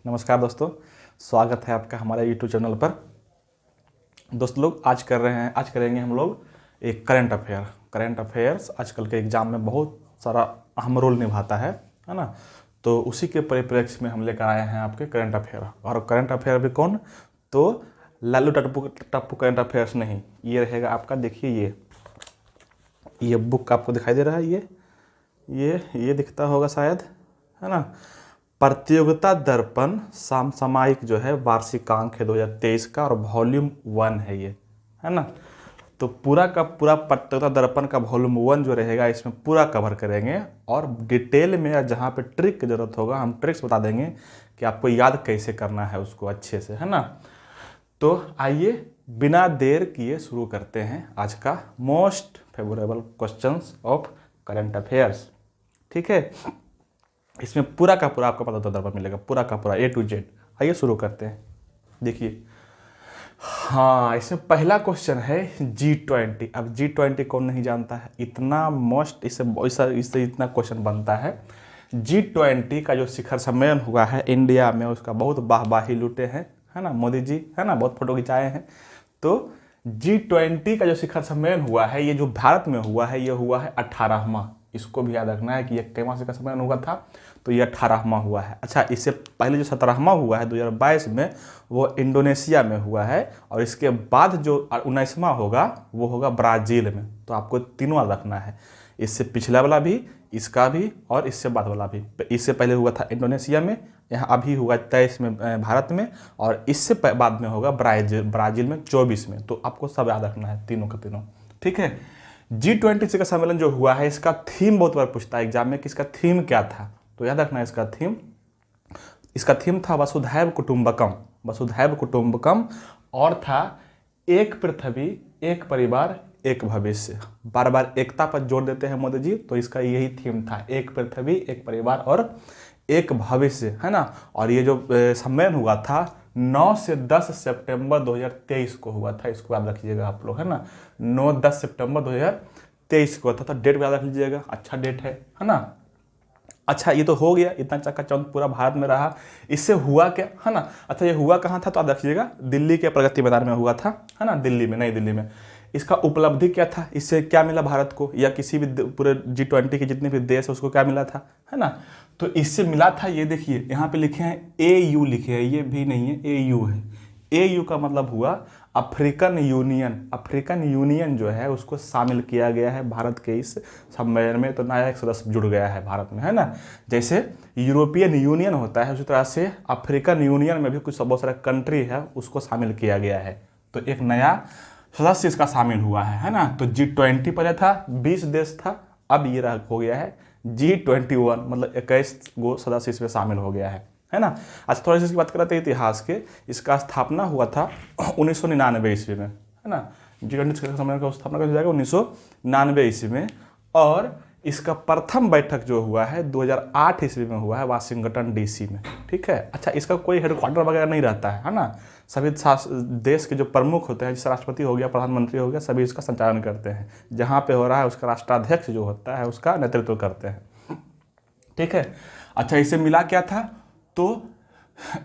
नमस्कार दोस्तों, स्वागत है आपका हमारे यूट्यूब चैनल पर। दोस्त लोग आज करेंगे हम लोग एक करंट अफेयर्स आजकल के एग्जाम में बहुत सारा अहम रोल निभाता है ना। तो उसी के परिप्रेक्ष्य में हम लेकर आए हैं आपके करंट अफेयर। और करंट अफेयर भी कौन, तो लालू टप्पू करंट अफेयर्स नहीं, ये रहेगा आपका। देखिए ये बुक आपको दिखाई दे रहा है, ये दिखता होगा शायद, है ना। प्रतियोगिता दर्पण समसामयिक जो है वार्षिकांक है 2023 का, और वॉल्यूम 1 है ये, है ना। तो पूरा का पूरा प्रतियोगिता दर्पण का वॉल्यूम 1 जो रहेगा इसमें पूरा कवर करेंगे, और डिटेल में जहाँ पे ट्रिक की जरूरत होगा हम ट्रिक्स बता देंगे कि आपको याद कैसे करना है उसको अच्छे से, है ना। तो आइए बिना देर किए शुरू करते हैं आज का most favourable questions of current affairs. ठीक है, इसमें पूरा का पूरा आपको पता दर्पण मिलेगा, पूरा का पूरा A to Z। आइए शुरू करते हैं। देखिए, हाँ, इसमें पहला क्वेश्चन है G20। अब G20 कौन नहीं जानता है, इतना मोस्ट इससे इतना क्वेश्चन बनता है। G20 का जो शिखर सम्मेलन हुआ है इंडिया में, उसका बहुत वाहवाही लूटे हैं, है ना मोदी जी, है ना, बहुत फोटो खिंचाए हैं। तो G20 का जो शिखर सम्मेलन हुआ है, ये जो भारत में हुआ है, ये हुआ है 18वां। इसको भी याद रखना है कि ये कितवां शिखर सम्मेलन हुआ था, तो ये 18वां हुआ है। अच्छा, इससे पहले जो 17वां हुआ है 2022 में, वो इंडोनेशिया में हुआ है, और इसके बाद जो 19वां होगा वो होगा ब्राज़ील में। तो आपको तीनों रखना है, इससे पिछला वाला भी, इसका भी, और इससे बाद वाला भी। इससे पहले हुआ था इंडोनेशिया में, यहाँ अभी हुआ 23 में भारत में, और इससे बाद में होगा ब्राज़ील में 24 में। तो आपको सब याद रखना है, तीनों का तीनों। ठीक है, G20 शिखर सम्मेलन जो हुआ है, इसका थीम बहुत बार पूछता है एग्जाम में कि इसका थीम क्या था। तो याद रखना है इसका थीम था वसुधैव कुटुंबकम, और था एक पृथ्वी, एक परिवार, एक भविष्य। बार बार एकता पर जोर देते हैं मोदी जी, तो इसका यही थीम था, एक पृथ्वी, एक परिवार और एक भविष्य, है ना। और ये जो सम्मेलन हुआ था 9 से 10 सितंबर 2023 को हुआ था। इसको याद रखिएगा आप लोग, है ना। 9-10 सितंबर 2023 को था, तो डेट याद रख लीजिएगा, अच्छा डेट है ना। अच्छा, ये तो हो गया, इतना चकाचौंध पूरा भारत में रहा। इससे हुआ क्या, है ना। अच्छा, ये हुआ कहाँ था, तो आप रखिएगा दिल्ली के प्रगति मैदान में हुआ था, है ना, दिल्ली में, नई दिल्ली में। इसका उपलब्धि क्या था, इससे क्या मिला भारत को, या किसी भी पूरे G20 के जितने भी देश है उसको क्या मिला था, है ना। तो इससे मिला था, ये देखिए यहाँ पे लिखे हैं AU लिखे हैं, ये भी नहीं है, AU है। AU का मतलब हुआ अफ्रीकन यूनियन जो है उसको शामिल किया गया है भारत के इस सम्मेलन में। तो नया एक सदस्य जुड़ गया है भारत में, है ना। जैसे यूरोपियन यूनियन होता है, उसी तरह से अफ्रीकन यूनियन में भी कुछ बहुत सारा कंट्री है, उसको शामिल किया गया है। तो एक नया सदस्य इसका शामिल हुआ है ना। तो G20 पहले था 20 देश था, अब ये हो गया है G21, मतलब 21 गो सदस्य इसमें शामिल हो गया है ना। अच्छा, थोड़ी सी इसकी बात करते हैं इतिहास के। इसका स्थापना हुआ था 1999 ईस्वी में, है ना। G20 सम्मेलन का स्थापना कब जाएगा, 1999 ईस्वी में। और इसका प्रथम बैठक जो हुआ है 2008 ईस्वी में हुआ है, वाशिंगटन DC में। ठीक है। अच्छा, इसका कोई हेडक्वार्टर वगैरह नहीं रहता है ना। सभी देश के जो प्रमुख होते हैं, जैसे राष्ट्रपति हो गया, प्रधानमंत्री हो गया, सभी इसका संचालन करते हैं। जहाँ पे हो रहा है उसका राष्ट्राध्यक्ष जो होता है उसका नेतृत्व करते हैं। ठीक है। अच्छा, इसे मिला क्या था, तो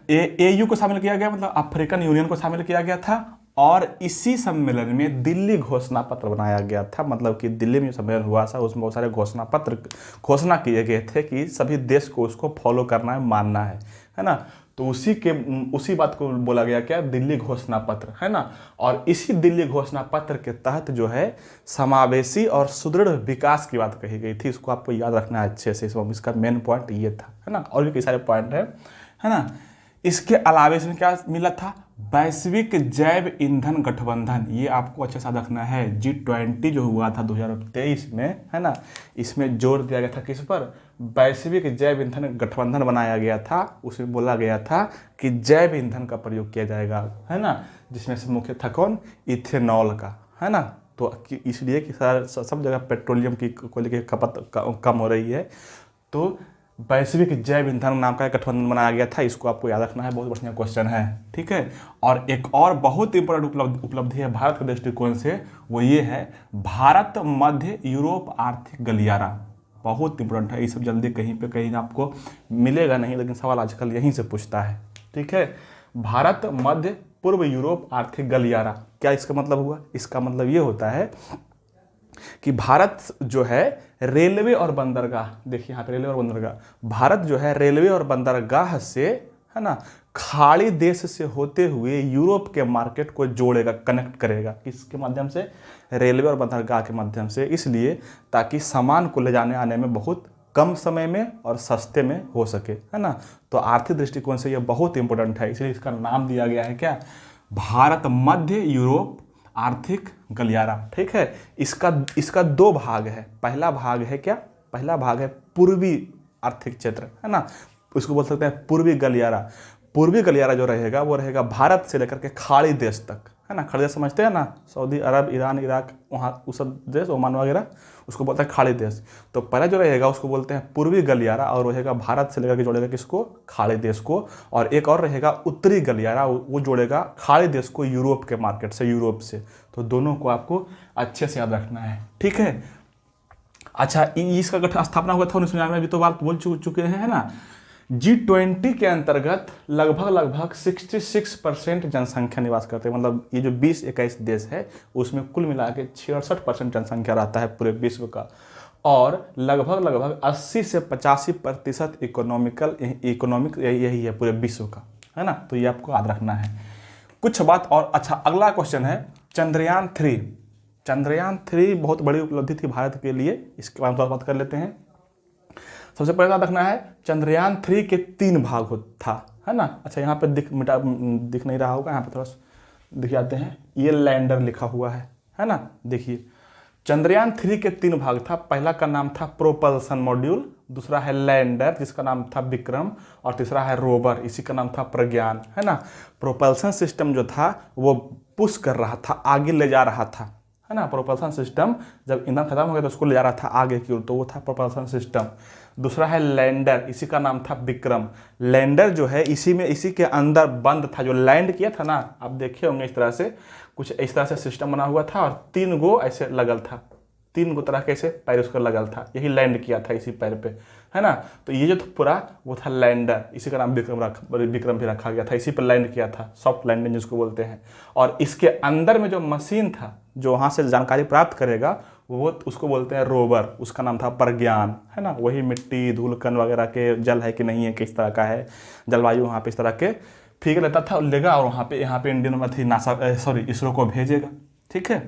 AU को शामिल किया गया, मतलब अफ्रीकन यूनियन को शामिल किया गया था। और इसी सम्मेलन में दिल्ली घोषणा पत्र बनाया गया था, मतलब कि दिल्ली में जो सम्मेलन हुआ था उसमें बहुत सारे घोषणा किए गए थे कि सभी देश को उसको फॉलो करना है, मानना है ना। तो उसी बात को बोला गया क्या, दिल्ली घोषणा पत्र, है ना। और इसी दिल्ली घोषणा पत्र के तहत जो है समावेशी और सुदृढ़ विकास की बात कही गई थी। इसको आपको याद रखना है अच्छे से, इसका मेन पॉइंट ये था, है ना। और भी कई सारे पॉइंट है ना। इसके अलावा इसमें क्या मिला था, वैश्विक जैव ईंधन गठबंधन। ये आपको अच्छे से रखना है। G20 जो हुआ था 2023 में, है ना, इसमें जोर दिया गया था किस पर, वैश्विक जैव ईंधन गठबंधन बनाया गया था। उसमें बोला गया था कि जैव ईंधन का प्रयोग किया जाएगा, है ना, जिसमें से मुख्य था कौन, इथेनॉल का, है ना। तो इसलिए कि सब जगह पेट्रोलियम की कोयले की खपत कम हो रही है, तो वैश्विक जैव ईंधन नाम का एक गठबंधन बनाया गया था। इसको आपको याद रखना है, बहुत बढ़िया क्वेश्चन है। ठीक है। और एक और बहुत इंपॉर्टेंट उपलब्धि है भारत के दृष्टिकोण से, वो ये है भारत मध्य यूरोप आर्थिक गलियारा। बहुत इंपॉर्टेंट है, ये सब जल्दी कहीं पे कहीं आपको मिलेगा नहीं, लेकिन सवाल आजकल यहीं से पूछता है। ठीक है, भारत मध्य पूर्व यूरोप आर्थिक गलियारा, क्या इसका मतलब हुआ? इसका मतलब ये होता है कि भारत जो है रेलवे और बंदरगाह, देखिए यहाँ पे रेलवे और बंदरगाह, भारत जो है रेलवे और बंदरगाह से, है ना, खाड़ी देश से होते हुए यूरोप के मार्केट को जोड़ेगा, कनेक्ट करेगा, किसके माध्यम से? रेलवे और बंदरगाह के माध्यम से, इसलिए ताकि सामान को ले जाने आने में बहुत कम समय में और सस्ते में हो सके, है ना। तो आर्थिक दृष्टिकोण से यह बहुत इंपॉर्टेंट है, इसलिए इसका नाम दिया गया है क्या? भारत मध्य यूरोप आर्थिक गलियारा। ठीक है, इसका दो भाग है। पहला भाग है क्या? पहला भाग है पूर्वी आर्थिक क्षेत्र, है ना, उसको बोल सकते हैं पूर्वी गलियारा। पूर्वी गलियारा जो रहेगा वो रहेगा भारत से लेकर के खाड़ी देश तक, है ना। खाड़ी देश समझते हैं ना, सऊदी अरब, ईरान, इराक, वहाँ उस सब देश, ओमान वगैरह, उसको बोलते हैं खाड़ी देश। तो पहले जो रहेगा उसको बोलते हैं पूर्वी गलियारा, और रहेगा भारत से लेकर के जोड़ेगा किसको? खाड़ी देश को। और एक और रहेगा उत्तरी गलियारा, वो जोड़ेगा खाड़ी देश को यूरोप के मार्केट से, यूरोप से। तो दोनों को आपको अच्छे से याद रखना है। ठीक है, अच्छा, इसका गठन स्थापना हुआ था 1999 में, अभी तो बात बोल चुके हैं, है ना। G20 के अंतर्गत लगभग 66% जनसंख्या निवास करते हैं, मतलब ये जो 20-21 देश है उसमें कुल मिला के 66% जनसंख्या रहता है पूरे विश्व का, और लगभग 80 से 85% इकोनॉमिक यही है पूरे विश्व का, है ना। तो ये आपको याद रखना है कुछ बात। और अच्छा, अगला क्वेश्चन है चंद्रयान 3। चंद्रयान 3 बहुत बड़ी उपलब्धि थी भारत के लिए, इसके बारे में बात कर लेते हैं। सबसे पहले याद रखना है चंद्रयान 3 के 3 भाग था, है ना। अच्छा, यहाँ पे दिख नहीं रहा होगा, यहाँ पे थोड़ा दिख जाते हैं, ये लैंडर लिखा हुआ है ना। देखिए, चंद्रयान 3 के 3 भाग था। पहला का नाम था प्रोपल्सन मॉड्यूल, दूसरा है लैंडर जिसका नाम था विक्रम, और तीसरा है रोवर, इसी का नाम था प्रज्ञान, है ना। प्रोपल्सन सिस्टम जो था वो पुश कर रहा था, आगे ले जा रहा था, है ना। प्रोपल्सन सिस्टम जब ईंधन खत्म हो गया तो उसको ले जा रहा था आगे की ओर, तो वो था प्रोपल्सन सिस्टम। दूसरा है लैंडर, इसी का नाम था विक्रम। लैंडर जो है इसी के अंदर बंद था, जो लैंड किया था ना, आप देखे होंगे इस तरह से, कुछ इस तरह से सिस्टम बना हुआ था, और 3 गो ऐसे लगल था, 3 गो तरह के ऐसे पैर उसका लगल था, यही लैंड किया था इसी पैर पे, है ना। तो ये जो पूरा वो था लैंडर, इसी का नाम विक्रम भी रखा गया था, इसी पर लैंड किया था, सॉफ्ट लैंडिंग जिसको बोलते हैं। और इसके अंदर में जो मशीन था जो वहाँ से जानकारी प्राप्त करेगा वो उसको बोलते हैं रोवर, उसका नाम था प्रज्ञान, है ना। वही मिट्टी, धूल कण वगैरह के जल है कि नहीं है, किस तरह का है जलवायु, वहाँ पे इस तरह के फीक लेता था, लेगा, और यहाँ पे इंडियन में थी इसरो को भेजेगा। ठीक है,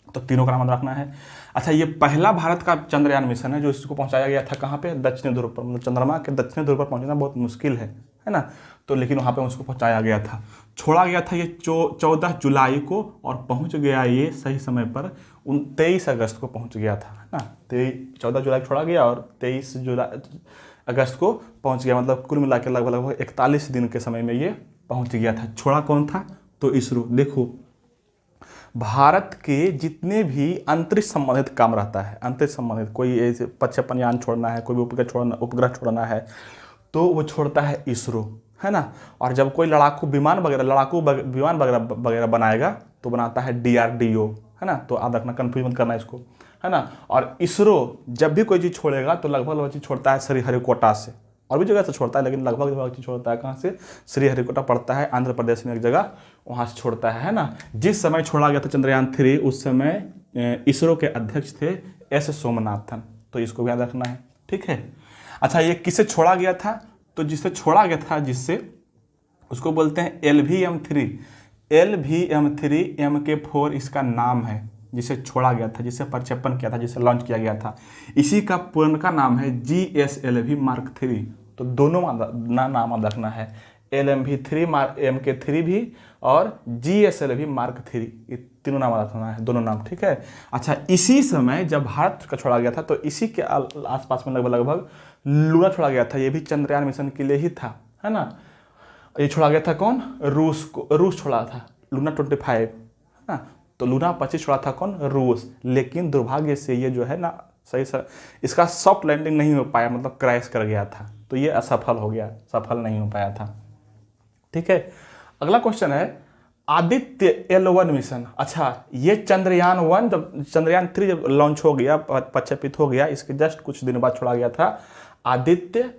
तो तीनों का नाम रखना है। अच्छा, ये पहला भारत का चंद्रयान मिशन है जो इसको पहुंचाया गया था कहाँ पे? दक्षिणी ध्रुव पर, मतलब चंद्रमा के दक्षिणी ध्रुव पर पहुंचना बहुत मुश्किल है ना। तो लेकिन वहाँ पे उसको पहुंचाया गया था। छोड़ा गया था ये 14 जुलाई को, और पहुंच गया ये सही समय पर 23 अगस्त को पहुंच गया था, है ना। 14 जुलाई छोड़ा गया और 23 अगस्त को पहुंच गया, मतलब कुल मिला के लगभग 41 दिन के समय में ये पहुंच गया था। छोड़ा कौन था? तो इसरो। देखो, भारत के जितने भी अंतरिक्ष संबंधित काम रहता है, अंतरिक्ष संबंधित कोई ऐसे प्रक्षेपण यान छोड़ना है, कोई भी उपग्रह छोड़ना है, तो वो छोड़ता है इसरो, है ना। और जब कोई लड़ाकू विमान वगैरह बनाएगा तो बनाता है DRDO, है ना। तो आप रखना, कन्फ्यूज मत करना इसको, है ना। और इसरो जब भी कोई चीज़ छोड़ेगा तो लगभग चीज़ छोड़ता है श्रीहरिकोटा से, और भी जगह से छोड़ता है, लेकिन लगभग चीज़ छोड़ता है कहाँ से? श्रीहरिकोटा पड़ता है आंध्र प्रदेश में एक जगह, वहाँ से छोड़ता है ना। जिस समय छोड़ा गया था चंद्रयान 3 उस समय इसरो के अध्यक्ष थे S सोमनाथन, तो इसको भी याद रखना है। ठीक है, अच्छा, ये किसे छोड़ा गया था? तो जिससे छोड़ा गया था, जिससे उसको बोलते हैं LVM-3। LVM-3 MK4 इसका नाम है, जिसे छोड़ा गया था, जिसे प्रक्षेपण किया था, जिसे लॉन्च किया गया था। इसी का पूर्ण का नाम है GSLV Mark 3। तो दोनों नाम याद रखना है, LMV-3 MK3 भी और GSLV Mark 3, ये तीनों नाम याद रखना है, दोनों नाम। ठीक है, अच्छा, इसी समय जब भारत का छोड़ा गया था तो इसी के आसपास में लगभग लूना छोड़ा गया था, ये भी चंद्रयान मिशन के लिए ही था, है ना। ये छोड़ा गया था कौन? रूस छोड़ा था, लूना 25, है ना। तो लूना 25 छोड़ा था कौन? रूस। लेकिन दुर्भाग्य से ये जो है ना, इसका सॉफ्ट लैंडिंग नहीं हो पाया, मतलब क्रैश कर गया था, तो ये असफल हो गया, सफल नहीं हो पाया था। ठीक है, अगला क्वेश्चन है आदित्य L1 मिशन, अच्छा ये चंद्रयान 1 जब चंद्रयान 3 जब लॉन्च हो गया, प्रक्षेपित हो गया, इसके जस्ट कुछ दिन बाद छोड़ा गया था आदित्य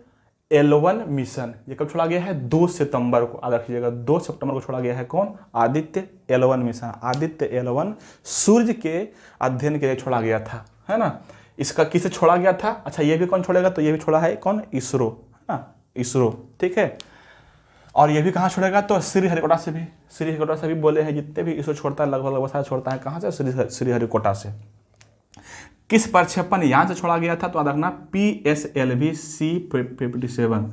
L1 मिशन। ये कब छोड़ा गया है? 2 सितंबर को, याद रखिएगा 2 सितंबर को छोड़ा गया है। कौन? Aditya L1 mission. Aditya L1 सूर्य के अध्ययन के लिए छोड़ा गया था, है ना। इसका किसे छोड़ा गया था? अच्छा ये भी कौन छोड़ेगा? तो ये भी छोड़ा है कौन? इसरो, है ना, इसरो, ठीक है। और ये भी कहाँ छोड़ेगा? तो श्रीहरिकोटा से भी, श्रीहरिकोटा से भी बोले हैं जितने भी इसरो छोड़ता है लगभग सारा छोड़ता है कहाँ से? श्रीहरिकोटा से। किस प्रक्षेपण यान से छोड़ा गया था? तो याद रखना PSLV C57,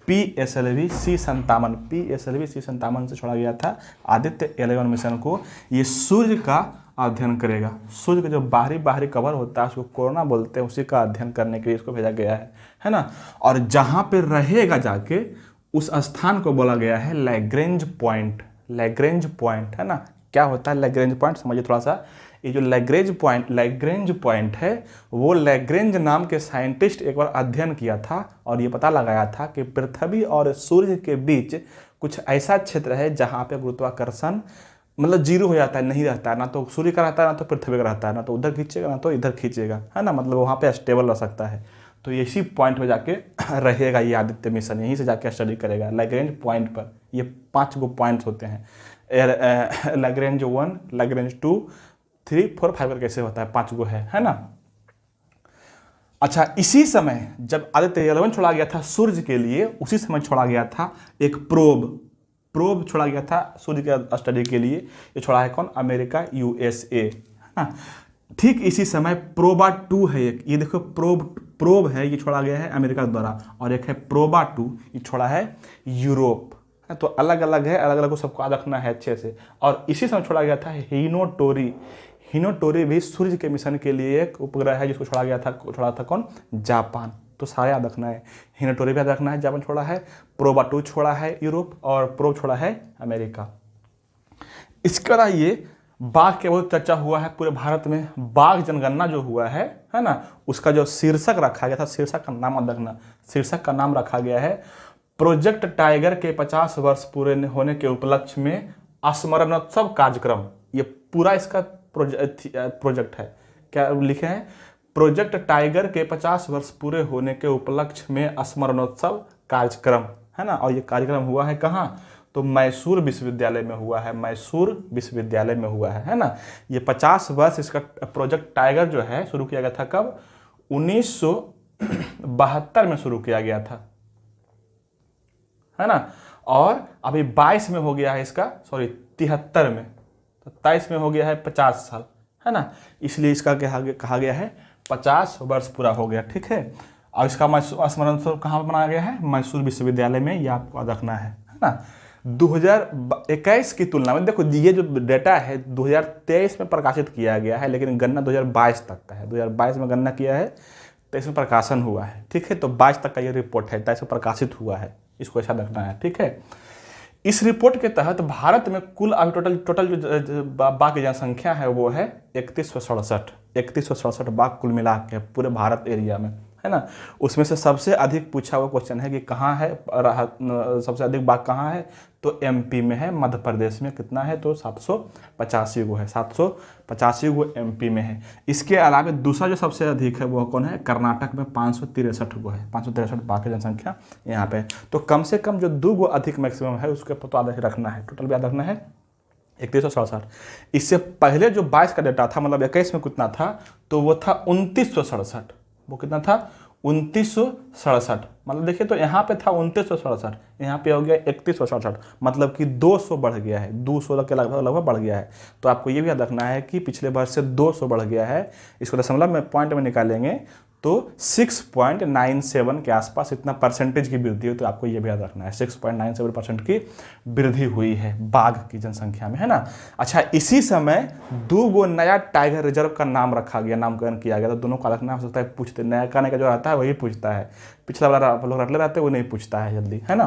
PSLV C57, PSLV C57 से छोड़ा गया था आदित्य L1 मिशन को। ये सूर्य का अध्ययन करेगा, सूर्य का जो बाहरी कवर होता है उसको कोरोना बोलते हैं, उसी का अध्ययन करने के लिए इसको भेजा गया है ना। और जहाँ पे रहेगा जाके उस स्थान को बोला गया है लैग्रेंज पॉइंट। लैग्रेंज पॉइंट, है ना। क्या होता है लैग्रेंज पॉइंट? समझिए थोड़ा सा। ये जो लैग्रेंज पॉइंट है, वो लैग्रेंज नाम के साइंटिस्ट एक बार अध्ययन किया था और ये पता लगाया था कि पृथ्वी और सूर्य के बीच कुछ ऐसा क्षेत्र है जहाँ पे गुरुत्वाकर्षण मतलब जीरो हो जाता है, नहीं रहता है, ना तो सूर्य का रहता है ना तो पृथ्वी का रहता है, ना तो उधर खींचेगा ना तो इधर खींचेगा, है ना। मतलब वहाँ पे स्टेबल रह सकता है। तो इसी पॉइंट पे जाके रहेगा ये आदित्य मिशन, यहीं से जाके स्टडी करेगा लैग्रेंज पॉइंट पर। ये 5 गो पॉइंट्स होते हैं, लैग्रेंज 1, लैग्रेंज 2, 3, 4, 5 कैसे होता है, 5 गो है ना। अच्छा इसी समय जब आदित्य L1 छोड़ा गया था सूर्य के लिए, उसी समय छोड़ा गया था एक प्रोब छोड़ा गया था सूर्य के स्टडी के लिए। ये छोड़ा है कौन? अमेरिका, USA, है ना। ठीक इसी समय प्रोबा 2 है एक, ये देखो प्रोब है, ये छोड़ा गया है अमेरिका द्वारा, और एक है प्रोबा 2, ये छोड़ा है यूरोप। तो अलग अलग है, अलग अलग को सबको याद रखना है अच्छे से। और इसी समय छोड़ा गया था हिनोटोरी भी सूर्य के मिशन के लिए एक उपग्रह है जिसको छोड़ा था कौन? जापान। तो सारा याद रखना है, हिनोटोरी भी याद रखना है, जापान छोड़ा है, प्रोबा 2 छोड़ा है यूरोप, और प्रोब छोड़ा है अमेरिका। इसके बाद ये बाघ के बहुत चर्चा हुआ है पूरे भारत में। बाघ जनगणना जो हुआ है ना, उसका जो शीर्षक रखा गया था, शीर्षक का नाम याद रखना, शीर्षक का नाम रखा गया है प्रोजेक्ट टाइगर के 50 वर्ष पूरे होने के उपलक्ष्य में स्मरणोत्सव कार्यक्रम। ये पूरा इसका प्रोजेक्ट है। क्या लिखे हैं? प्रोजेक्ट टाइगर के 50 वर्ष पूरे होने के उपलक्ष्य में स्मरणोत्सव कार्यक्रम, है ना। और ये कार्यक्रम हुआ है कहाँ? तो मैसूर विश्वविद्यालय में हुआ है, मैसूर विश्वविद्यालय में हुआ है ना। ये 50 वर्ष इसका प्रोजेक्ट टाइगर जो है शुरू किया गया था कब? 1972 में शुरू किया गया था, है ना। और अभी 22 में हो गया है इसका, 73 में, तो 23 में हो गया है 50 साल, है ना। इसलिए इसका कहा गया है 50 वर्ष पूरा हो गया, ठीक है। और इसका स्मरणोत्सव कहाँ बनाया गया है? मैसूर विश्वविद्यालय में, ये आपको रखना है ना। 2021 की तुलना में देखो, ये जो डेटा है 2023 में प्रकाशित किया गया है, लेकिन गणना 2022 तक का है। 2022 में गणना किया है, 23 में प्रकाशन हुआ है, ठीक है। तो 22 तक का ये रिपोर्ट है, 23 में प्रकाशित हुआ है, इसको ऐसा रखना है, ठीक है। इस रिपोर्ट के तहत भारत में कुल अभी टोटल जो बाघ की जनसंख्या है वो है 3167 बाघ कुल मिला के पूरे भारत एरिया में, है ना। उसमें से सबसे अधिक पूछा हुआ क्वेश्चन है कि कहाँ है, सबसे अधिक बाघ कहाँ है? तो MP में है, मध्य प्रदेश में कितना है? तो 785 गो है, 785 गो MP में है। इसके अलावा दूसरा जो सबसे अधिक है वो कौन है? कर्नाटक में 563 गो है, 563 बाघ की जनसंख्या यहाँ पे। तो कम से कम जो 2 गो अधिक मैक्सिमम है उसके ऊपर तो याद रखना है, टोटल भी याद रखना है 3167। इससे पहले जो 22 का डेटा था, मतलब 21 में कितना था? तो वो था 2967। वो कितना था? 2967। मतलब देखिए तो यहाँ पे था 2967, यहाँ पे हो गया 3167, मतलब कि 200 बढ़ गया है, 200 के लगभग बढ़ गया है। तो आपको ये भी याद रखना है कि पिछले वर्ष से 200 बढ़ गया है। इसको दशमलव में पॉइंट में निकालेंगे तो 6.97 के आसपास इतना परसेंटेज की वृद्धि हुई। तो आपको ये भी याद रखना है 6.97% की वृद्धि हुई है बाघ की जनसंख्या में, है ना। अच्छा इसी समय 2 गो नया टाइगर रिजर्व का नाम रखा गया, नामकरण किया गया। तो दोनों का रखना हो सकता है, पूछते नया का जो रहता है वही पूछता है, पिछला वाला आप लोग रटले रहते हैं वो नहीं पूछता है जल्दी, है ना।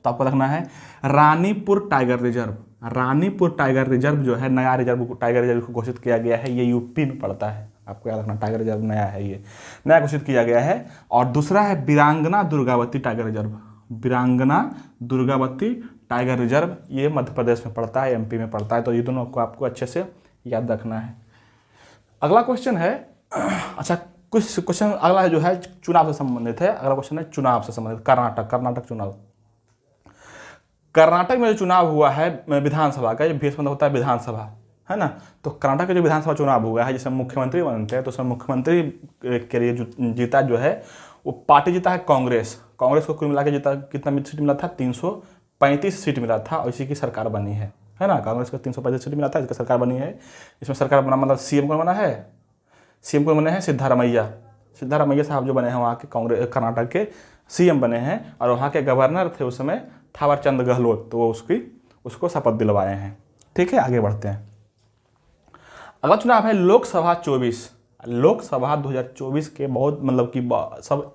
तो आपको रखना है Ranipur tiger reserve. Ranipur tiger reserve जो है नया रिजर्व, टाइगर रिजर्व को घोषित किया गया है, ये यूपी में पड़ता है। आपको याद रखना टाइगर रिजर्व नया है, ये नया घोषित किया गया है। और दूसरा है वीरांगना दुर्गावती टाइगर रिजर्व, वीरांगना दुर्गावती टाइगर रिजर्व, ये मध्य प्रदेश में पड़ता है, एमपी में पड़ता है। तो ये दोनों को आपको अच्छे से याद रखना है। अगला क्वेश्चन है, अच्छा कुछ क्वेश्चन अगला जो है चुनाव से संबंधित है। अगला क्वेश्चन है चुनाव से संबंधित, कर्नाटक चुनाव। कर्नाटक में जो चुनाव हुआ है विधानसभा का, ये बीच में होता है विधानसभा, है ना। तो कर्नाटक का जो विधानसभा चुनाव हुआ है जिसमें मुख्यमंत्री बनते हैं, तो उसमें मुख्यमंत्री के लिए जो जीता जो है वो पार्टी जीता है कांग्रेस को कुल मिला के जीता, कितना सीट मिला था, 335 सीट मिला था, और इसी की सरकार बनी है ना। कांग्रेस को 335 सीट मिला था, इसका सरकार बनी है। इसमें सरकार बना मतलब सीएम कौन बना है, सीएम कौन बने हैं, सिद्धारमैया साहब जो बने हैं वहाँ के कर्नाटक के सीएम बने हैं। और वहाँ के गवर्नर थे उस समय थावरचंद गहलोत, तो वो उसको शपथ दिलवाए हैं। ठीक है, आगे बढ़ते हैं। अगला चुनाव है लोकसभा 24। लोकसभा 2024 के बहुत मतलब कि सब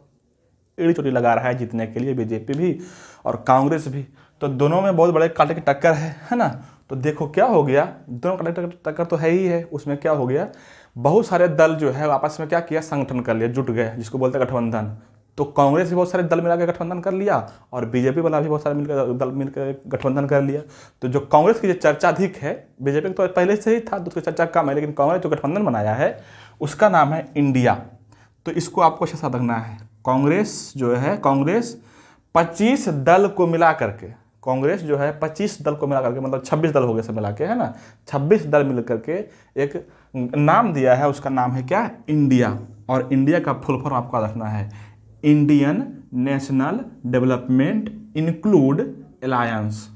एड़ी चोटी लगा रहा है जीतने के लिए, बीजेपी भी और कांग्रेस भी। तो दोनों में बहुत बड़े कांटे की टक्कर है ना। तो देखो क्या हो गया, दोनों कांटे की टक्कर तो है ही है। उसमें क्या हो गया, बहुत सारे दल जो है आपस में क्या किया, संगठन कर लिया, जुट गए, जिसको बोलते हैं गठबंधन। तो कांग्रेस भी बहुत सारे दल मिला के गठबंधन कर लिया, और बीजेपी वाला भी बहुत सारे दल मिलकर गठबंधन कर लिया। तो जो कांग्रेस की जो चर्चा अधिक है, बीजेपी तो पहले से ही था तो उसकी चर्चा कम है, लेकिन कांग्रेस जो गठबंधन बनाया है उसका नाम है इंडिया। तो इसको आपको अच्छा रखना है। कांग्रेस जो है, कांग्रेस 25 दल को मिला करके, कांग्रेस जो है 25 दल को मिला करके, मतलब 26 दल हो गए सब मिला के, है ना। 26 दल मिल करके एक नाम दिया है, उसका नाम है क्या, इंडिया। और इंडिया का फुल फॉर्म आपको रखना है Indian national development include alliance.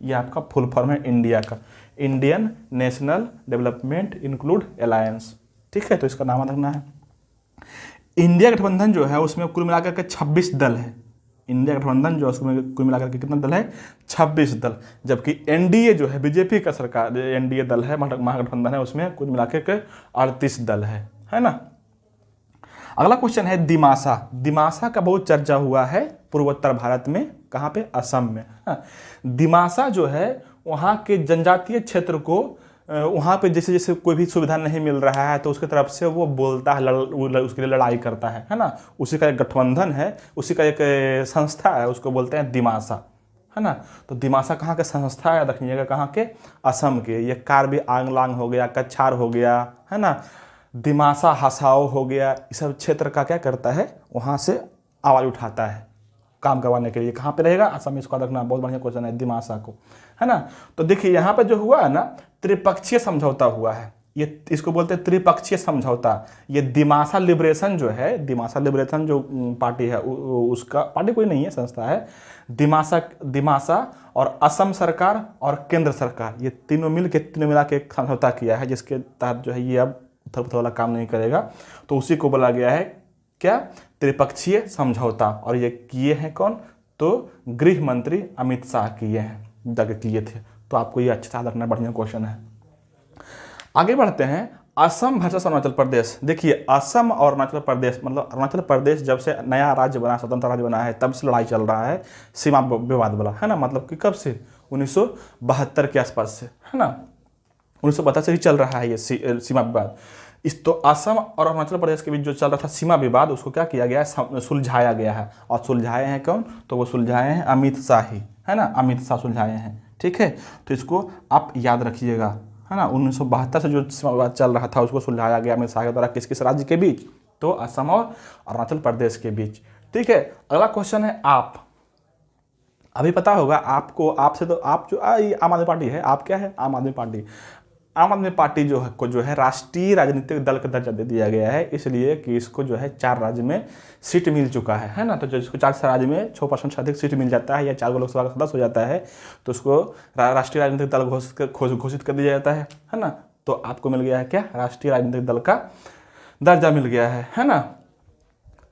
ये आपका फुल फॉर्म है इंडिया का, Indian national development include alliance. ठीक है, तो इसका नाम रखना है। इंडिया गठबंधन जो है उसमें कुल मिलाकर के 26 दल है। इंडिया गठबंधन जो है उसमें कुल मिलाकर के कितना दल है, 26 दल। जबकि एनडीए जो है बीजेपी का सरकार एनडीए दल है, महागठबंधन है, उसमें कुल मिलाकर के 38 दल है ना। अगला क्वेश्चन है दिमासा। दिमासा का बहुत चर्चा हुआ है पूर्वोत्तर भारत में, कहाँ पे, असम में। दिमासा जो है वहाँ के जनजातीय क्षेत्र को, वहाँ पे जैसे जैसे कोई भी सुविधा नहीं मिल रहा है तो उसकी तरफ से वो बोलता है, उसके लिए लड़ाई करता है ना। उसी का एक गठबंधन है, उसी का एक संस्था है, उसको बोलते हैं दिमासा, है ना। तो दिमासा कहाँ के संस्था है, रखिएगा कहाँ के, असम के। ये कार्बी आंगलांग हो गया, कछार हो गया, है ना, दिमासा हसाओ हो गया, इस सब क्षेत्र का क्या करता है, वहाँ से आवाज़ उठाता है काम करवाने के लिए। कहाँ पे रहेगा, असम में। इसको रखना, बहुत बढ़िया क्वेश्चन है दिमासा को, है ना। तो देखिए यहाँ पे जो हुआ है ना, त्रिपक्षीय समझौता हुआ है। ये इसको बोलते हैं त्रिपक्षीय समझौता। ये दिमासा लिबरेशन जो है, दिमासा लिबरेशन जो पार्टी है उसका, पार्टी कोई नहीं है, संस्था है। दिमासा और असम सरकार और केंद्र सरकार, ये तीनों मिला के एक समझौता किया है, जिसके तहत जो है ये अब उथल वाला काम नहीं करेगा। तो उसी को बोला गया है क्या, त्रिपक्षीय समझौता। और ये किए हैं कौन, तो गृह मंत्री अमित शाह किए हैं, जाके किए थे। तो आपको ये अच्छा रखना, बढ़िया क्वेश्चन है। आगे बढ़ते हैं, असम वर्सेस अरुणाचल प्रदेश। देखिए असम और अरुणाचल प्रदेश, मतलब अरुणाचल प्रदेश जब से नया राज्य बना, स्वतंत्र राज्य बना है, तब से लड़ाई चल रहा है, सीमा विवाद वाला, है ना। मतलब कि कब से, 1972 के आसपास से, है ना। 1972 से ही चल रहा है ये सीमा विवाद। इस तो असम और अरुणाचल प्रदेश के बीच जो चल रहा था सीमा विवाद, उसको क्या किया गया है, सुलझाया गया है। और सुलझाए हैं कौन, तो वो सुलझाए हैं अमित शाह ही, है ना, अमित शाह सुलझाए हैं। ठीक है, तो इसको आप याद रखिएगा, है ना। 1972 से जो सीमा विवाद चल रहा था उसको सुलझाया गया अमित शाह के द्वारा, किस किस राज्य के बीच, तो असम और अरुणाचल प्रदेश के बीच। ठीक है, अगला क्वेश्चन है आप। अभी पता होगा आपको, आपसे तो आप जो आम आदमी पार्टी है, आप क्या है, आम आदमी पार्टी। आम आदमी पार्टी जो है राष्ट्रीय राजनीतिक दल का दर्जा दे दिया गया है, इसलिए कि इसको जो है 4 राज्य में सीट मिल चुका है ना। तो जो इसको 4 राज्य में 6% से अधिक सीट मिल जाता है, या 4 लोकसभा का सदस्य हो जाता है, तो उसको राष्ट्रीय राजनीतिक दल घोषित कर दिया जाता है ना। तो आपको मिल गया है क्या, राष्ट्रीय राजनीतिक दल का दर्जा मिल गया है ना।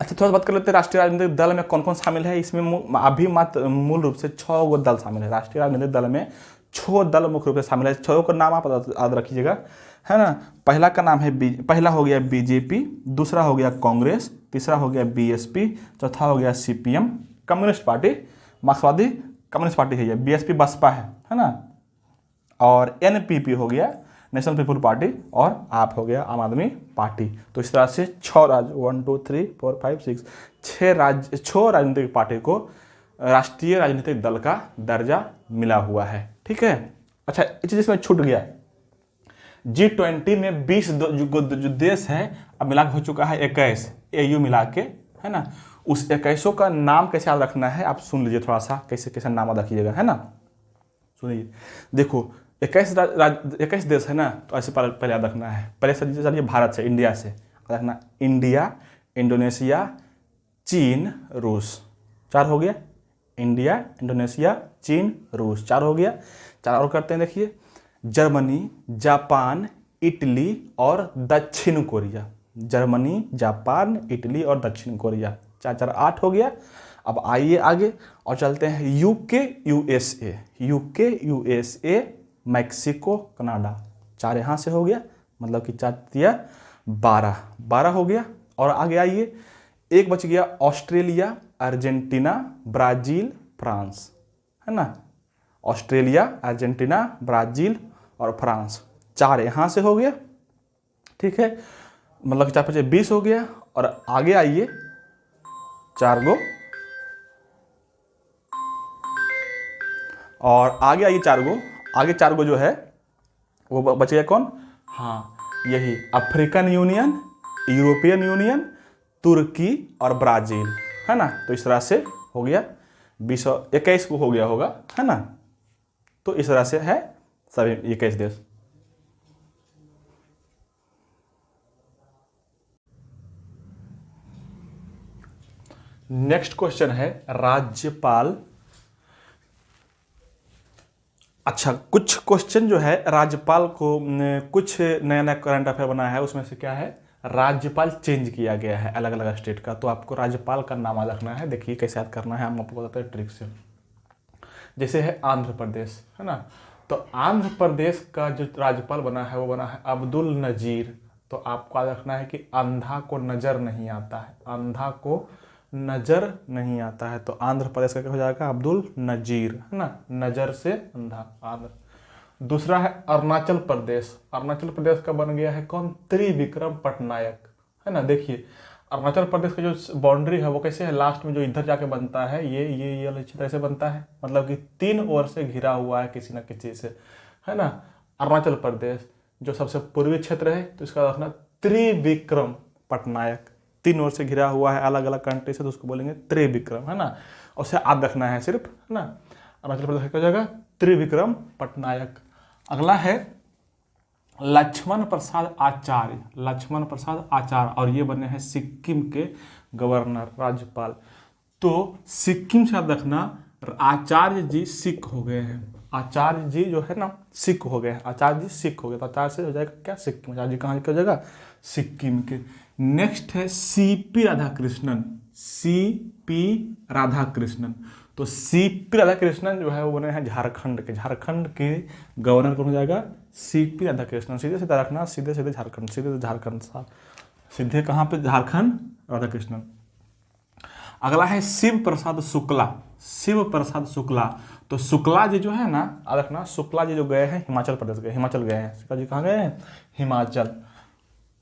अच्छा, थोड़ा बात कर लेते हैं राष्ट्रीय राजनीतिक दल में कौन कौन शामिल है। इसमें अभी मात्र मूल रूप से 6 दल शामिल है। राष्ट्रीय राजनीतिक दल में 6 दल मुख्य रूप से शामिल है। 6 का नाम आप याद रखिएगा, है ना। पहला का नाम है पहला हो गया बीजेपी, दूसरा हो गया कांग्रेस, तीसरा हो गया बीएसपी, चौथा हो गया सीपीएम कम्युनिस्ट पार्टी, मार्क्सवादी कम्युनिस्ट पार्टी है ये, बीएसपी बसपा है ना। और एनपीपी हो गया नेशनल पीपुल पार्टी, और आप हो गया आम आदमी पार्टी। तो इस तरह से 6 राज्य 1 2 3 4 5 6 6 राजनीतिक पार्टी को राष्ट्रीय राजनीतिक दल का दर्जा मिला हुआ है। ठीक है, अच्छा एक चीज इसमें छूट गया, G20 में 20 जो देश हैं अब मिला हो चुका है 21 AU मिला के, है ना। उस 21 का नाम कैसे याद रखना है आप सुन लीजिए थोड़ा सा, कैसे कैसे नाम याद रखिएगा, है ना। सुनिए, देखो 21 देश है ना, तो ऐसे पहले याद रखना है। पहले से चलिए भारत से, इंडिया से याद रखना, इंडिया, इंडोनेशिया, चीन, रूस, 4 हो गया। इंडिया, इंडोनेशिया, चीन, रूस, 4 हो गया। 4 और करते हैं, देखिए जर्मनी, जापान, इटली और दक्षिण कोरिया। जर्मनी, जापान, इटली और दक्षिण कोरिया, 4 8 हो गया। अब आइए आगे और चलते हैं UK, USA, UK, USA, Mexico, Canada, 4 यहाँ से हो गया, मतलब कि 4 12 हो गया। और आगे आइए, एक बच गया ऑस्ट्रेलिया, अर्जेंटीना, ब्राजील, फ्रांस, है ना। ऑस्ट्रेलिया, अर्जेंटीना, ब्राजील और फ्रांस, 4 यहाँ से हो गया। ठीक है, मतलब 4 5 20 हो गया। और आगे आइए 4 गो, और आगे आइए 4 गो, आगे 4 गो जो है वो बच गया कौन, हाँ यही अफ्रीकन यूनियन, यूरोपियन यूनियन, तुर्की और ब्राजील, है ना। तो इस तरह से हो गया 20 21 को हो गया होगा, है ना। तो इस तरह से है सभी 21 देश। नेक्स्ट क्वेश्चन है राज्यपाल। अच्छा, कुछ क्वेश्चन जो है राज्यपाल को, कुछ नया नया करंट अफेयर बना है, उसमें से क्या है, राज्यपाल चेंज किया गया है अलग अलग स्टेट का, तो आपको राज्यपाल का नाम याद रखना है। देखिए कैसे याद करना है, हम आपको बताते हैं ट्रिक से। जैसे है आंध्र प्रदेश, है ना, तो आंध्र प्रदेश का जो राज्यपाल बना है वो बना है अब्दुल नजीर। तो आपको याद रखना है कि अंधा को नजर नहीं आता है, अंधा को नजर नहीं आता है, तो आंध्र प्रदेश का क्या हो जाएगा, अब्दुल नजीर, है ना, नजर से अंधा, आंध्र। दूसरा है अरुणाचल प्रदेश, अरुणाचल प्रदेश का बन गया है कौन, त्रिविक्रम पटनायक, है ना। देखिए अरुणाचल प्रदेश का जो बाउंड्री है वो कैसे है, लास्ट में जो इधर जाके बनता है, ये अच्छी तरह से बनता है, मतलब कि 3 ओर से घिरा हुआ है किसी न किसी से, है ना। अरुणाचल प्रदेश जो सबसे पूर्वी क्षेत्र है, तो इसका रखना त्रिविक्रम पटनायक, 3 ओर से घिरा हुआ है अलग अलग कंट्री से, तो उसको बोलेंगे त्रिविक्रम, है ना। उसे याद रखना है सिर्फ, है ना। अरुणाचल प्रदेश का जगह त्रिविक्रम पटनायक। अगला है लक्ष्मण प्रसाद आचार्य, लक्ष्मण प्रसाद आचार्य, और ये बने हैं सिक्किम के गवर्नर, राज्यपाल। तो सिक्किम से याद रखना, आचार्य जी सिख हो गए हैं, आचार्य जी जो है ना सिख हो गए हैं, आचार्य जी सिख हो गए, तो आचार्य से हो जाएगा क्या, सिक्किम। आचार्य जी कहाँ की हो जाएगा, सिक्किम के। नेक्स्ट है सीपी राधाकृष्णन, सीपी राधाकृष्णन, तो सीपी राधाकृष्णन जो है वो बने हैं झारखंड के, झारखंड के गवर्नर कौन हो जाएगा, सीपी राधाकृष्णन। सीधे सीधे रखना, सीधे सीधे झारखंड, सीधे झारखंड, सीधे कहाँ पे, झारखंड, राधाकृष्णन। अगला है शिव प्रसाद शुक्ला, शिव प्रसाद शुक्ला, तो शुक्ला जी जो है ना, याद रखना, शुक्ला जी जो गए हैं हिमाचल प्रदेश गए, हिमाचल गए हैं। शुक्ला जी कहाँ गए हैं, हिमाचल।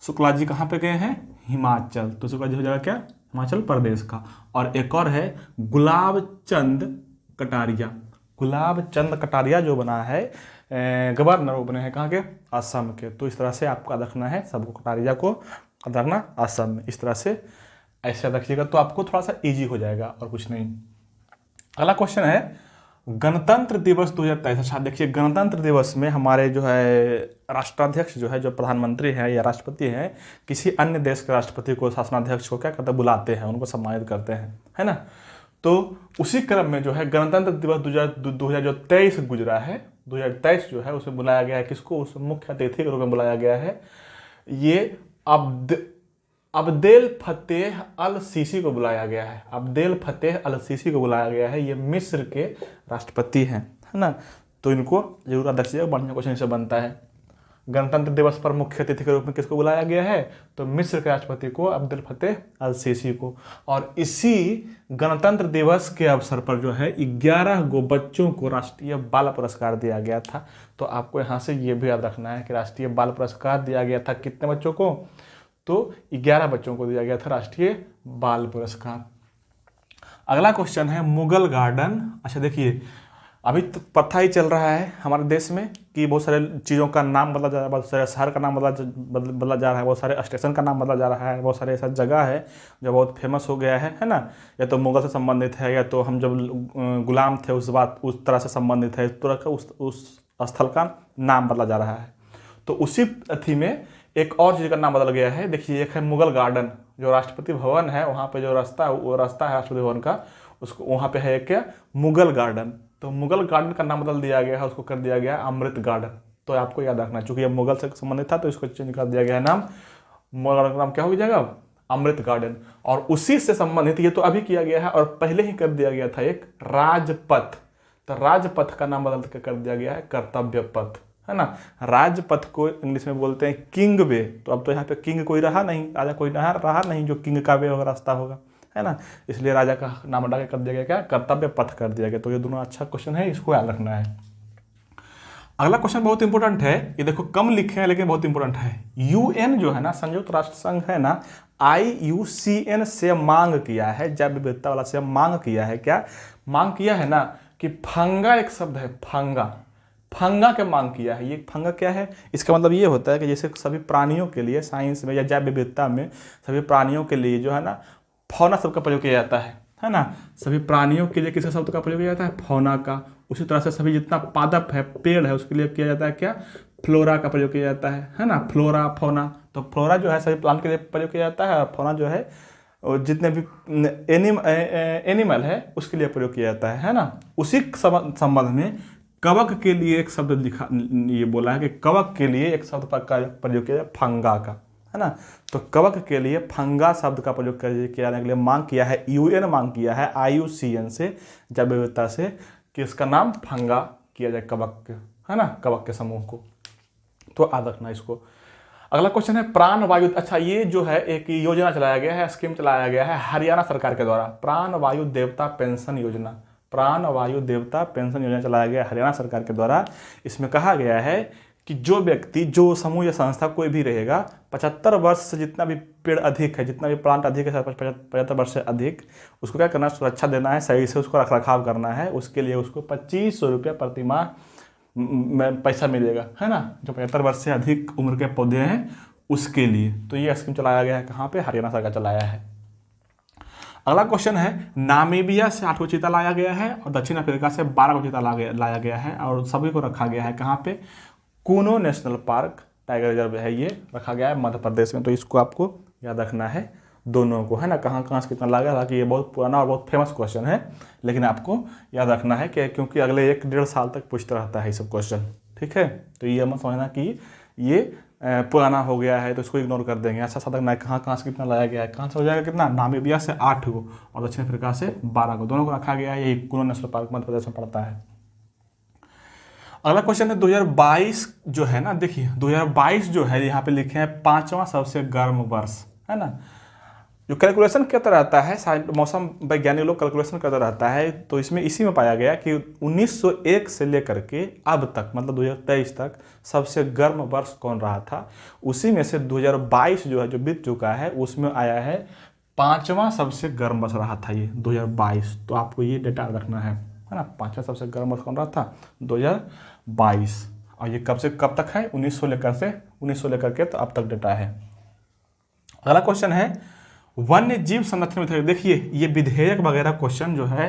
शुक्ला जी कहाँ पे गए हैं, हिमाचल, तो शुक्ला जी हो जाएगा क्या, हिमाचल प्रदेश का। और एक और है गुलाब चंद कटारिया, गुलाब चंद कटारिया जो बना है गवर्नर, वो बने हैं कहाँ के, असम के। तो इस तरह से आपको याद रखना है, सबको कटारिया को याद रखना, असम में। इस तरह से ऐसे याद रखिएगा तो आपको थोड़ा सा इजी हो जाएगा और कुछ नहीं। अगला क्वेश्चन है गणतंत्र दिवस 2023। अच्छा देखिए, गणतंत्र दिवस में हमारे जो है राष्ट्राध्यक्ष जो है, जो प्रधानमंत्री है या राष्ट्रपति है, किसी अन्य देश के राष्ट्रपति को, शासनाध्यक्ष को क्या करते हैं, बुलाते हैं, उनको सम्मानित करते हैं, है ना। तो उसी क्रम में जो है गणतंत्र दिवस 2023 गुजरा है, 2023 जो है उसमें बुलाया गया है किसको, उस मुख्य अतिथि के रूप में बुलाया गया है, ये अब्देल फतेह अल सीसी को बुलाया गया है, अब्देल फतेह अल सीसी को बुलाया गया है। ये मिस्र के राष्ट्रपति हैं, है ना। तो इनको जरूर याद रखिएगा, बढ़िया क्वेश्चन से बनता है। गणतंत्र दिवस पर मुख्य अतिथि के रूप में किसको बुलाया गया है, तो मिस्र के राष्ट्रपति को, अब्देल फतेह अल सीसी को। और इसी गणतंत्र दिवस के अवसर पर जो है 11 गो बच्चों को राष्ट्रीय बाल पुरस्कार दिया गया था। तो आपको यहाँ से ये भी याद रखना है कि राष्ट्रीय बाल पुरस्कार दिया गया था कितने बच्चों को, तो 11 बच्चों को दिया गया था राष्ट्रीय बाल पुरस्कार। अगला क्वेश्चन है मुगल गार्डन। अच्छा देखिए, अभी तो पता ही चल रहा है हमारे देश में कि बहुत सारे चीज़ों का नाम बदला जा रहा है, बहुत सारे शहर का नाम बदला जा रहा है, बहुत सारे स्टेशन का नाम बदला जा रहा है, बहुत सारे ऐसा जगह है जो बहुत फेमस हो गया है ना। या तो मुगल से संबंधित है, या तो हम जब गुलाम थे उस तरह से संबंधित है, इस तरह का उस स्थल का नाम बदला जा रहा है। तो उसी अथी में एक और चीज़ का नाम बदल गया है। देखिए, एक है मुगल गार्डन, जो राष्ट्रपति भवन है वहाँ पे जो रास्ता है, वो रास्ता है राष्ट्रपति भवन का, उसको वहाँ पे है क्या, मुगल गार्डन। तो मुगल गार्डन का नाम बदल दिया गया है, उसको कर दिया गया है अमृत गार्डन। तो आपको याद रखना है, चूंकि ये मुगल से संबंधित था तो इसको चेंज कर दिया गया है नाम। मुगल गार्डन का नाम क्या हो जाएगा, अमृत गार्डन। और उसी से संबंधित ये तो अभी किया गया है, और पहले ही कर दिया गया था एक राजपथ। तो राजपथ का नाम बदल कर दिया गया है कर्तव्य पथ, है ना। राजपथ को इंग्लिश में बोलते हैं किंग वे। तो अब तो यहाँ पे किंग कोई रहा नहीं, राजा कोई रहा नहीं जो किंग का वे होगा, रास्ता होगा, है ना। इसलिए राजा का नाम हटा के कर दिया गया क्या, कर्तव्य पथ कर दिया गया। तो ये दोनों अच्छा क्वेश्चन है, इसको याद रखना है। अगला क्वेश्चन बहुत इंपॉर्टेंट है, ये देखो कम लिखे हैं लेकिन बहुत इंपॉर्टेंट है। यूएन जो है ना, संयुक्त राष्ट्र संघ है ना, IUCN से मांग किया है, जैव विविधता वाला से मांग किया है, क्या मांग किया है ना, कि फंगा एक शब्द है, फंगा के मांग किया है। ये फंगा क्या है, इसका मतलब ये होता है कि जैसे सभी प्राणियों के लिए साइंस में या जैव विविधता में सभी प्राणियों के लिए जो है ना फौना शब्द का प्रयोग किया जाता है ना। सभी प्राणियों के लिए किस शब्द का प्रयोग किया जाता है, फौना का। उसी तरह से सभी जितना पादप है, पेड़ है, उसके लिए किया जाता है क्या, फ्लोरा का प्रयोग किया जाता है ना। फ्लोरा फौना, तो फ्लोरा जो है सभी प्लांट के लिए प्रयोग किया जाता है, और फौना जो है और जितने भी एनिमल है उसके लिए प्रयोग किया जाता है ना। उसी संबंध में कवक के लिए एक शब्द लिखा, ये बोला है कि कवक के लिए एक शब्द का प्रयोग किया जाए फंगा का, है ना। तो कवक के लिए फंगा शब्द का प्रयोग किया जाने के लिए मांग किया है, यूएन मांग किया है IUCN से, जैव विविधता से, कि इसका नाम फंगा किया जाए कवक के, है ना, कवक के समूह को। तो याद रखना इसको। अगला क्वेश्चन है प्राण वायु। अच्छा, ये जो है एक योजना चलाया गया है, स्कीम चलाया गया है हरियाणा सरकार के द्वारा, प्राण वायु देवता पेंशन योजना। प्राण वायु देवता पेंशन योजना चलाया गया हरियाणा सरकार के द्वारा। इसमें कहा गया है कि जो व्यक्ति, जो समूह या संस्था कोई भी रहेगा, 75 वर्ष से जितना भी पेड़ अधिक है, जितना भी प्लांट अधिक है 75 वर्ष से अधिक, उसको क्या करना है, सुरक्षा देना है, सही से उसको रखरखाव करना है। उसके लिए उसको 2500 रुपये प्रति माह में पैसा मिलेगा, है ना, जो 75 वर्ष से अधिक उम्र के पौधे हैं उसके लिए। तो ये स्कीम चलाया गया है, कहाँ पे, हरियाणा सरकार चलाया है। अगला क्वेश्चन है, नामीबिया से 8 चीता लाया गया है और दक्षिण अफ्रीका से 12 चीता लाया गया है, और सभी को रखा गया है कहाँ पे, Kuno national park tiger reserve है, ये रखा गया है मध्य प्रदेश में। तो इसको आपको याद रखना है दोनों को, है ना, कहाँ से कितना लगा। हालांकि ये बहुत पुराना और बहुत फेमस क्वेश्चन है, लेकिन आपको याद रखना है कि क्योंकि अगले 1-1.5 साल तक पूछता रहता है ये सब क्वेश्चन, ठीक है। तो ये मत समझना कि ये पुराना हो गया है तो इसको इग्नोर कर देंगे। अच्छा सा ना, कहाँ से कितना लाया गया है, कहाँ से हो जाएगा कितना, नामीबिया से 8 को और दक्षिण अफ्रीका से 12 को, दोनों को रखा गया है। यही कूनो नेशनल पार्क मध्य प्रदेश में पड़ता है। अगला क्वेश्चन है 2022 जो है ना, देखिए 2022 जो है यहाँ पे लिखे हैं 5वां सबसे गर्म वर्ष, है ना। जो कैलकुलेशन करता रहता है, मौसम वैज्ञानिक लोग कैलकुलेशन करता रहता है, तो इसमें इसी में पाया गया कि 1901 से लेकर के अब तक, मतलब 2023 तक सबसे गर्म वर्ष कौन रहा था। उसी में से 2022 जो है, जो बीत चुका है, उसमें आया है 5वां सबसे गर्म वर्ष रहा था ये 2022। तो आपको ये डेटा रखना है ना, 5वां सबसे गर्म वर्ष कौन रहा था, 2022। और ये कब से कब तक है, 1900 लेकर के तो अब तक डेटा है। अगला क्वेश्चन है वन्य जीव संरक्षण विधेयक। देखिए ये विधेयक वगैरह क्वेश्चन जो है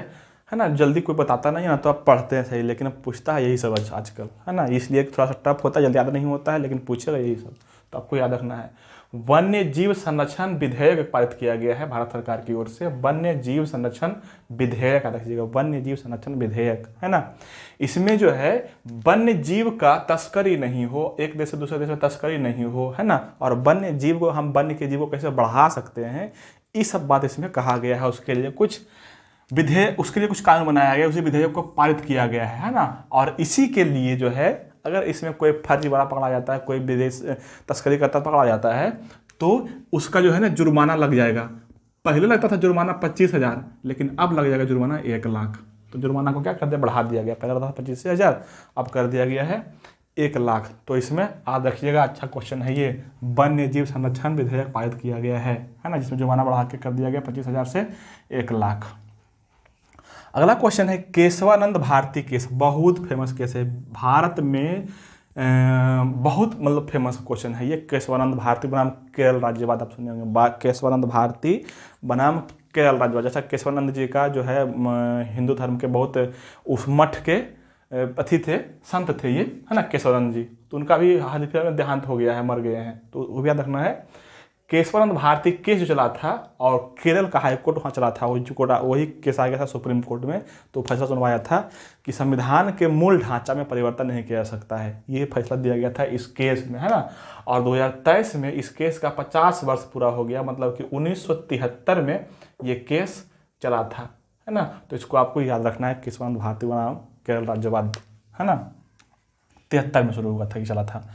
ना, जल्दी कोई बताता नहीं है ना, तो आप पढ़ते हैं सही, लेकिन अब पूछता है यही सब आजकल, है ना। इसलिए थोड़ा सा टफ होता है, जल्दी याद नहीं होता है, लेकिन पूछेगा यही सब, तो आपको याद रखना है। वन्य जीव संरक्षण विधेयक पारित किया गया है भारत सरकार की ओर से, वन्य जीव संरक्षण विधेयक, याद रखिएगा, वन्य जीव संरक्षण विधेयक, है ना। इसमें जो है वन्य जीव का तस्करी नहीं हो, एक देश से दूसरे देश में तस्करी नहीं हो, है ना, और वन्य जीव को, हम वन्य के जीव को कैसे बढ़ा सकते हैं, ये सब बात इसमें कहा गया है। उसके लिए कुछ विधेयक, उसके लिए कुछ कानून बनाया गया, उसी विधेयक को पारित किया गया है ना। और इसी के लिए जो है, अगर इसमें कोई फर्जीवाड़ा पकड़ा जाता है, कोई विदेश तस्करी करता पकड़ा जाता है, तो उसका जो है ना जुर्माना लग जाएगा। पहले लगता था जुर्माना 25,000, लेकिन अब लग जाएगा जुर्माना 1 लाख। तो जुर्माना को क्या कर दिया, बढ़ा दिया गया। पहले लगता था 25,000, अब कर दिया गया है 1 लाख। तो इसमें याद रखिएगा, अच्छा क्वेश्चन है ये, वन्य जीव संरक्षण विधेयक पारित किया गया है ना, जिसमें जुर्माना बढ़ा के कर दिया गया 25,000 से 1 लाख। अगला क्वेश्चन है केशवानंद भारती केस, बहुत फेमस केस है भारत में, बहुत मतलब फेमस क्वेश्चन है ये। केशवानंद भारती बनाम केरल राज्यवाद, आप सुने होंगे, केशवानंद भारती बनाम केरल राज्यवाद। जैसा केशवानंद जी का जो है हिंदू धर्म के बहुत उस मठ के अथी थे, संत थे ये, है ना, केशवानंद जी। तो उनका भी हाल ही में देहांत हो गया है, मर गए हैं, तो वो भी याद रखना है। केशवानंद भारती केस जो चला था और केरल का हाई कोर्ट वहाँ चला था, वही केस आ गया था सुप्रीम कोर्ट में। तो फैसला सुनवाया था कि संविधान के मूल ढांचा में परिवर्तन नहीं किया जा सकता है, ये फैसला दिया गया था इस केस में, है ना। और 2023 में इस केस का 50 वर्ष पूरा हो गया, मतलब कि 1973 में ये केस चला था, है ना। तो इसको आपको याद रखना है, केशवानंद भारती बनाम केरल राज्यवाद, है ना, 73 में शुरू हुआ था, ये चला था।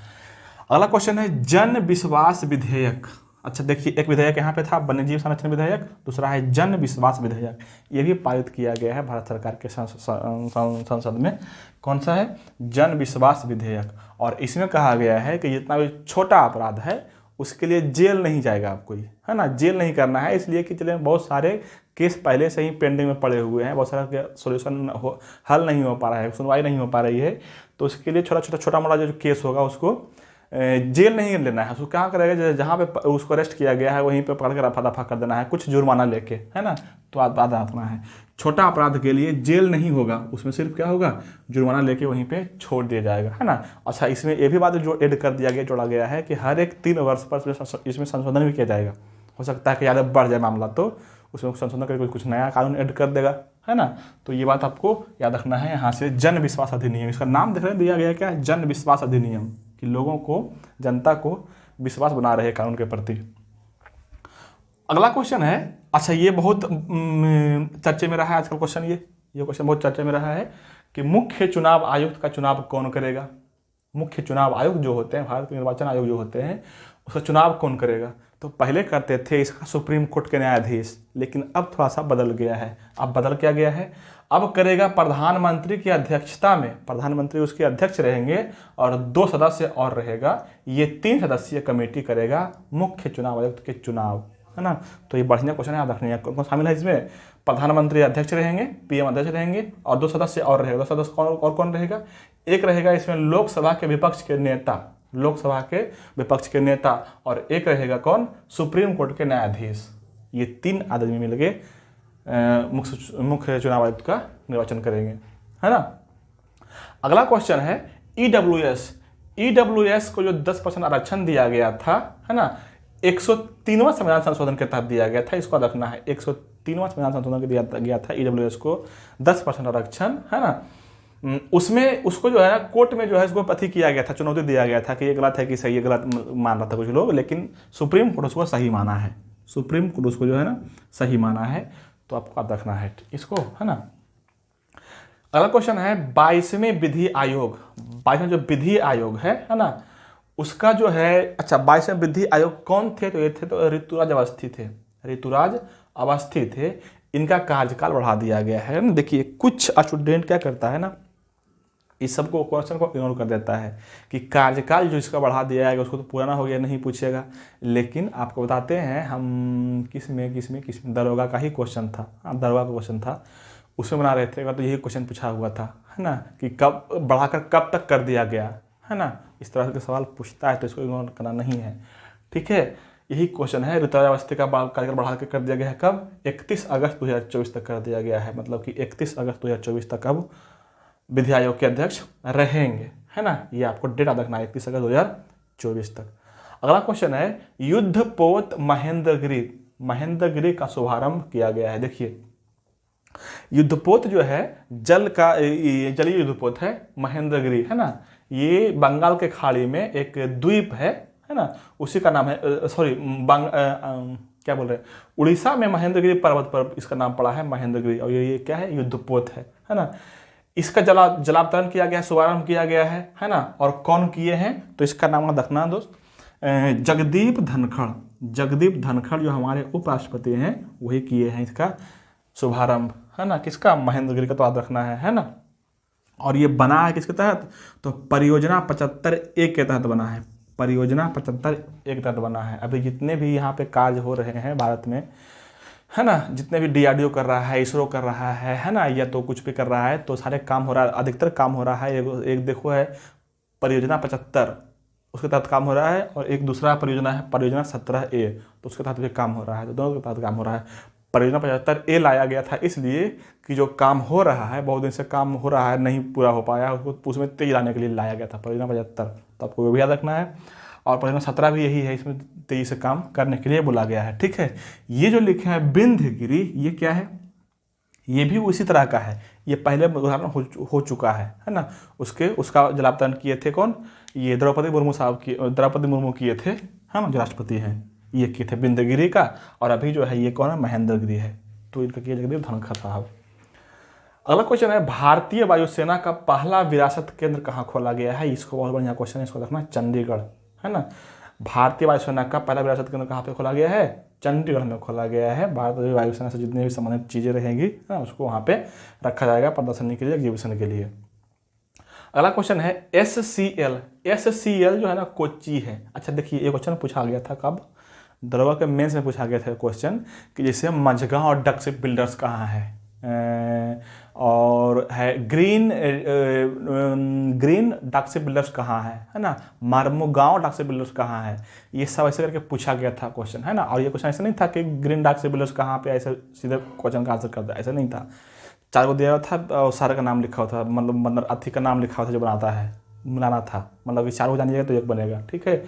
अगला क्वेश्चन है जन विश्वास विधेयक। अच्छा देखिए, एक विधेयक यहाँ पे था वन्यजीव संरक्षण विधेयक, दूसरा है जन विश्वास विधेयक। ये भी पारित किया गया है भारत सरकार के संसद में। कौन सा है? जन विश्वास विधेयक। और इसमें कहा गया है कि जितना भी छोटा अपराध है उसके लिए जेल नहीं जाएगा आप कोई, है ना, जेल नहीं करना है, इसलिए कि चले बहुत सारे केस पहले से ही पेंडिंग में पड़े हुए हैं, बहुत सारा सोल्यूशन हल नहीं हो पा रहा है, सुनवाई नहीं हो पा रही है। तो उसके लिए छोटा मोटा जो केस होगा उसको जेल नहीं लेना है, उसको क्या करेगा, जहाँ पे उसको अरेस्ट किया गया है वहीं पे पकड़ कर रफा दफा कर देना है, कुछ जुर्माना लेके, है ना। तो याद रखना है, छोटा अपराध के लिए जेल नहीं होगा, उसमें सिर्फ क्या होगा, जुर्माना लेके वहीं पे छोड़ दिया जाएगा, है ना। अच्छा, इसमें ये भी बात जो ऐड कर दिया गया, जोड़ा गया है कि हर एक 3 वर्ष पर इसमें संशोधन भी किया जाएगा। हो सकता है कि ज़्यादा बढ़ जाए मामला, तो उसमें संशोधन करके कुछ नया कानून ऐड कर देगा, है ना। तो ये बात आपको याद रखना है। यहाँ से जन विश्वास अधिनियम, इसका नाम देख रहे हैं, दिया गया क्या है, जन विश्वास अधिनियम, कि लोगों को, जनता को विश्वास बना रहे कानून के प्रति। अगला क्वेश्चन है, अच्छा ये बहुत चर्चे में रहा है आजकल क्वेश्चन, ये क्वेश्चन बहुत चर्चे में रहा है कि मुख्य चुनाव आयुक्त का चुनाव कौन करेगा। मुख्य चुनाव आयुक्त जो होते हैं, भारत के निर्वाचन आयोग जो होते हैं, उसका चुनाव कौन करेगा। तो पहले करते थे इसका सुप्रीम कोर्ट के न्यायाधीश, लेकिन अब थोड़ा सा बदल गया है। अब बदल क्या गया है, अब करेगा प्रधानमंत्री की अध्यक्षता में, प्रधानमंत्री उसके अध्यक्ष रहेंगे और 2 सदस्य और रहेगा, ये 3 सदस्यीय कमेटी करेगा मुख्य चुनाव आयुक्त के चुनाव, है ना। तो ये बढ़िया क्वेश्चन है, याद रखनी है। कौन शामिल है इसमें, प्रधानमंत्री अध्यक्ष रहेंगे, पीएम अध्यक्ष रहेंगे और 2 सदस्य और रहेगा। 2 सदस्य कौन रहेगा, एक रहेगा इसमें लोकसभा के विपक्ष के नेता, लोकसभा के विपक्ष के नेता, और एक रहेगा कौन, सुप्रीम कोर्ट के न्यायाधीश। ये 3 आदमी मिलके मुख्य चुनाव आयुक्त का निर्वाचन करेंगे, है ना। अगला क्वेश्चन है ईडब्ल्यूएस। ईडब्ल्यूएस को जो 10% आरक्षण दिया गया था, है ना, 103वां संविधान संशोधन के तहत दिया गया था, इसको रखना है। 103वां संविधान संशोधन के दिया गया था ईडब्ल्यूएस को 10% आरक्षण, है ना। उसमें उसको जो है ना, कोर्ट में जो है इसको अथी किया गया था, चुनौती दिया गया था कि ये गलत है कि सही है, गलत मान रहा था कुछ लोग, लेकिन सुप्रीम कोर्ट उसको सही माना है। सुप्रीम कोर्ट उसको जो है ना सही माना है, तो आपको याद रखना है इसको, है ना। अगला क्वेश्चन है 22वें विधि आयोग। 22वें जो विधि आयोग है ना, उसका जो है, अच्छा 22वें विधि आयोग कौन थे, तो ये थे तो ऋतुराज अवस्थी थे, ऋतुराज अवस्थी थे। इनका कार्यकाल बढ़ा दिया गया है ना। देखिए कुछ स्टूडेंट क्या करता है ना, इस सबको क्वेश्चन को इग्नोर कर देता है कि कार्यकाल जो इसका बढ़ा दिया है उसको तो पुराना हो गया, नहीं पूछेगा। लेकिन आपको बताते हैं हम किस में दरोगा का ही क्वेश्चन था, दरोगा का क्वेश्चन था, उसमें बना रहे थे, तो यही क्वेश्चन पूछा हुआ था, है ना, कि कब बढ़ाकर कब तक कर दिया गया, है ना। इस तरह के सवाल पूछता है तो इसको इग्नोर करना नहीं है, ठीक है। यही क्वेश्चन है, ऋतुराज अवस्थी का कार्यकाल बढ़ा कर दिया गया है कब, 31 अगस्त 2024 तक कर दिया गया है, मतलब कि 31 अगस्त 2024 तक अब विधि आयोग के अध्यक्ष रहेंगे, है ना। ये आपको डेट याद रखना है, 31 अगस्त 2024 तक। अगला क्वेश्चन है युद्धपोत महेंद्रगिरी। महेंद्रगिरी का शुभारंभ किया गया है। देखिए युद्धपोत जो है जलीय युद्धपोत है महेंद्रगिरी, है ना। ये बंगाल के खाड़ी में एक द्वीप है ना, उसी का नाम है, क्या बोल रहे हैं, उड़ीसा में महेंद्रगिरी पर्वत पर इसका नाम पड़ा है महेंद्रगिरी, और ये क्या है, युद्धपोत है ना। इसका जलावतरण किया गया, शुभारंभ किया गया है ना। और कौन किए हैं, तो इसका नाम रखना दोस्त, जगदीप धनखड़। जगदीप धनखड़ जो हमारे उपराष्ट्रपति हैं वही किए हैं इसका शुभारंभ, है ना, किसका, महेंद्रगिरी का, तो याद रखना है ना। और ये बना है किसके तहत, तो परियोजना 75A के तहत बना है, परियोजना 75A के तहत बना है। अभी जितने भी यहाँ पे कार्य हो रहे हैं भारत में, है ना, जितने भी DRDO कर रहा है, इसरो कर रहा है ना, या तो कुछ भी कर रहा है, तो सारे काम हो रहा है, अधिकतर काम हो रहा है। एक देखो है परियोजना 75, उसके तहत काम हो रहा है, और एक दूसरा परियोजना है परियोजना 17A, तो उसके तहत भी काम हो रहा है, तो दोनों के तहत काम हो रहा है। परियोजना 75A लाया गया था इसलिए कि जो काम हो रहा है, बहुत दिन से काम हो रहा है, नहीं पूरा हो पाया, उसको उसमें तेज लाने के लिए लाया गया था परियोजना 75, तो आपको वो भी याद रखना है। और परियोजना 17 भी यही है, इसमें तेजी से काम करने के लिए बोला गया है। ठीक है, ये जो लिखे हैं बिंदगिरी, ये क्या है, ये भी उसी तरह का है, ये पहले उदाहरण हो चुका है ना। उसका जलावतरण किए थे कौन, ये द्रौपदी मुर्मू साहब की, द्रौपदी मुर्मू किए थे, है ना, जो राष्ट्रपति हैं, ये किए थे बिंदगिरी का। और अभी जो है ये कौन है, महेंद्रगिरी है, तो इनका किए जगदीप धनखड़ साहब। अगला क्वेश्चन है, भारतीय वायुसेना का पहला विरासत केंद्र कहाँ खोला गया है। इसको बहुत बढ़िया क्वेश्चन है, इसको रखना चंडीगढ़, है ना। भारतीय वायुसेना का पहला विरासत केंद्र कहाँ पे खोला गया है, चंडीगढ़ में खोला गया है। भारतीय वायुसेना से जितनी भी संबंधित चीज़ें रहेंगी ना, उसको वहाँ पे रखा जाएगा प्रदर्शनी के लिए, एग्जीबिशन के लिए। अगला क्वेश्चन है SCL जो है ना कोच्चि है। अच्छा देखिए, ये क्वेश्चन पूछा गया था कब, दरोगा के मेंस में पूछा गया था क्वेश्चन कि जैसे मझगांव और डक शिप बिल्डर्स कहाँ है, और है ग्रीन डक शिप बिल्डर्स कहाँ है ना, मारमुगांव डक शिप बिल्डर्स कहाँ है, ये सब ऐसे करके पूछा गया था क्वेश्चन, है ना। और ये क्वेश्चन ऐसा नहीं था कि ग्रीन डक शिप बिल्डर्स कहाँ पे, ऐसे सीधे क्वेश्चन का आंसर कर दो, ऐसा नहीं था। 4 को दिया हुआ था और सारे का नाम लिखा हुआ था, मतलब अथी का नाम लिखा हुआ था जो बनाता है, मिलाना था, मतलब कि 4 को जानिएगा तो एक बनेगा। ठीक है,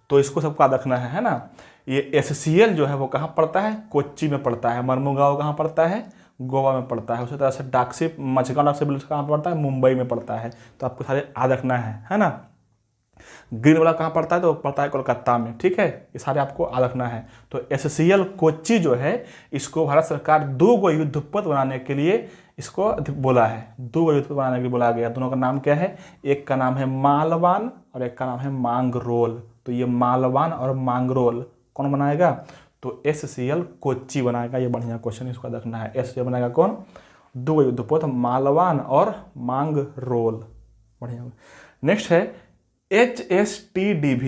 तो इसको सबको याद रखना है ना। ये SCL जो है वो कहाँ पड़ता है, कोच्चि में पड़ता है। मरमुगांव कहाँ पड़ता है, गोवा में पड़ता है। उसी तरह से डाकशिप, मझगांव डाकशिप बिल्डर्स कहाँ पड़ता है, मुंबई में पड़ता है। तो आपको सारे याद रखना है ना। ग्रीन वाला कहाँ पड़ता है, तो पड़ता है कोलकाता में। ठीक है, ये सारे आपको याद रखना है। तो SCL कोच्चि जो है, इसको भारत सरकार 2 युद्धपोत बनाने के लिए इसको बोला है, 2 युद्धपोत बनाने के लिए बोला गया। दोनों का नाम क्या है, एक का नाम है मालवान और एक का नाम है मांगरोल। तो ये मालवान और मांगरोल कौन बनाएगा, तो SCL कोच्चि बनाएगा। ये बढ़िया क्वेश्चन, इसको रखना है। SCL बनाएगा कौन, 2 युद्धपोत, मालवान और मांगरोल। बढ़िया। नेक्स्ट है HSTDV।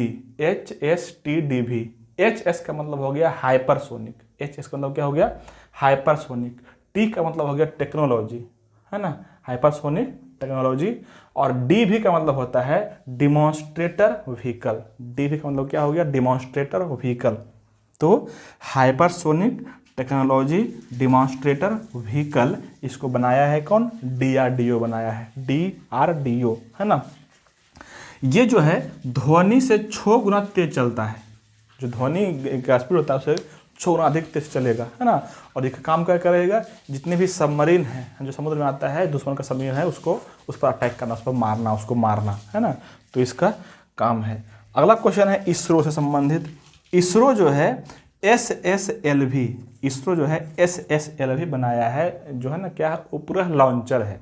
HS का मतलब हो गया हाइपरसोनिक। HS का मतलब क्या हो गया, हाइपरसोनिक। T का मतलब हो गया टेक्नोलॉजी, है ना, हाइपरसोनिक टेक्नोलॉजी। और DV का मतलब होता है डिमॉन्स्ट्रेटर व्हीकल। DV का मतलब क्या हो गया, डिमॉन्स्ट्रेटर व्हीकल। तो हाइपरसोनिक टेक्नोलॉजी डिमॉन्स्ट्रेटर व्हीकल, इसको बनाया है कौन, DRDO बनाया है, DRDO, है ना। ये जो है ध्वनि से 6 गुना तेज चलता है। जो ध्वनि का स्पीड होता है उससे 6 गुना अधिक तेज चलेगा, है ना। और ये काम क्या करेगा, जितने भी सबमरीन हैं जो समुद्र में आता है, दुश्मन का सबमरीन है, उसको उस पर अटैक करना, उस पर मारना, उसको मारना, है ना। तो इसका काम है। अगला क्वेश्चन है इसरो से संबंधित। इसरो जो है SSLV, इसरो जो है SSLV बनाया है, जो है ना क्या है, उपग्रह लॉन्चर है।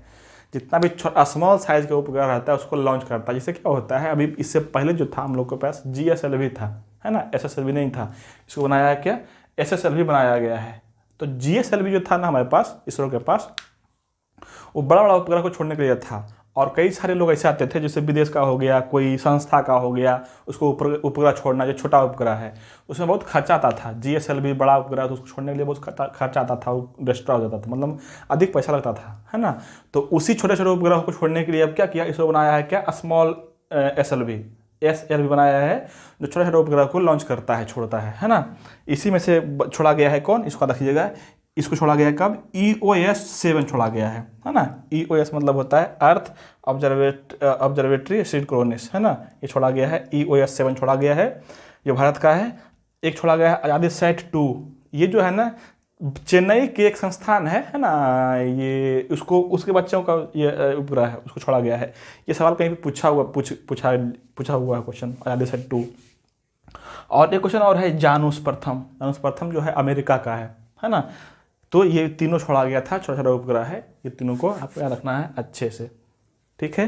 जितना भी स्मॉल साइज का उपग्रह रहता है उसको लॉन्च करता है। जिससे क्या होता है, अभी इससे पहले जो था हम लोग के पास GSLV था, है ना, SSLV नहीं था। इसको बनाया क्या, SSLV बनाया गया है। तो GSLV जो था ना हमारे पास, इसरो के पास, वो बड़ा बड़ा उपग्रह को छोड़ने के लिए था। और कई सारे लोग ऐसे आते थे, जैसे विदेश का हो गया, कोई संस्था का हो गया, उसको उपग्रह छोड़ना, जो छोटा उपग्रह है उसमें बहुत खर्चा आता था। GSLV बड़ा उपग्रह तो उसको छोड़ने के लिए बहुत खर्चा आता था, वो डिस्ट्रॉय हो जाता था, मतलब अधिक पैसा लगता था, है ना। तो उसी छोटे छोटे उपग्रह को छोड़ने के लिए अब क्या किया, इसको बनाया है क्या, स्मॉल SLV बनाया है, जो छोटे छोटे उपग्रह को लॉन्च करता है, छोड़ता है ना। इसी में से छोड़ा गया है कौन, इसको रखिएगा, इसको छोड़ा गया है कब, EOS 7 छोड़ा गया है ना। EOS मतलब होता है अर्थ ऑब्जर्वेटरी सिंक्रोनस, है ना। ये छोड़ा गया है, EOS 7 छोड़ा गया है, जो भारत का है। एक छोड़ा गया है आदिसैट 2, ये जो है ना चेन्नई के एक संस्थान है ना, ये उसको उसके बच्चों का ये उपग्रह है, उसको छोड़ा गया है। ये सवाल कहीं भी पूछा हुआ है क्वेश्चन, आदिसैट 2। और एक क्वेश्चन और है जानूस प्रथम जो है अमेरिका का है ना। तो ये तीनों छोड़ा गया था, छोटा छोटा उपग्रह है, ये तीनों को आपको याद रखना है अच्छे से। ठीक है।